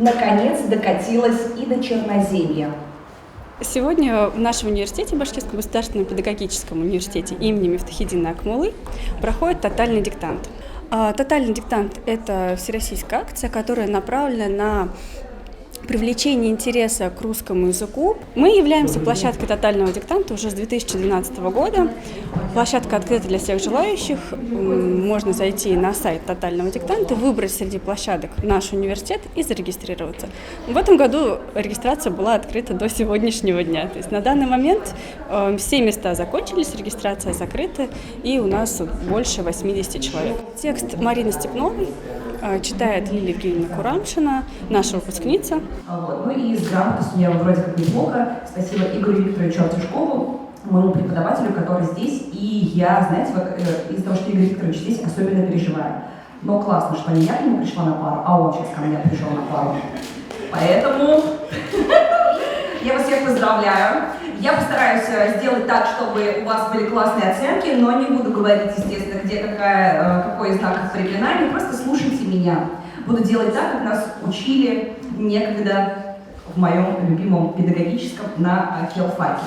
наконец докатилась и до Черноземья. Сегодня в нашем университете, Башкирском государственном педагогическом университете имени Мифтахиддина Акмуллы, проходит тотальный диктант. Тотальный диктант – это всероссийская акция, которая направлена на привлечение интереса к русскому языку. Мы являемся площадкой тотального диктанта уже с 2012 года. Площадка открыта для всех желающих. Можно зайти на сайт тотального диктанта, выбрать среди площадок наш университет и зарегистрироваться. В этом году регистрация была открыта до сегодняшнего дня. То есть на данный момент все места закончились, регистрация закрыта, и у нас больше 80 человек. Текст Марины Степновой читает Лилия Евгеньевна Курамшина, наша выпускница. Ну и с грамотностью я вроде как неплохо. Спасибо Игорю Викторовичу Артюшкову, моему преподавателю, который здесь. И я, знаете, вот из-за того, что Игорь Викторович здесь, особенно переживаю. Но классно, что не я к нему пришла на пару, а он сейчас ко мне пришел на пару. Поэтому я вас всех поздравляю. Я постараюсь сделать так, чтобы у вас были классные оценки, но не буду говорить, естественно, где какой знак препинания, просто слушайте меня. Буду делать так, как нас учили некогда в моем любимом педагогическом на филфаке.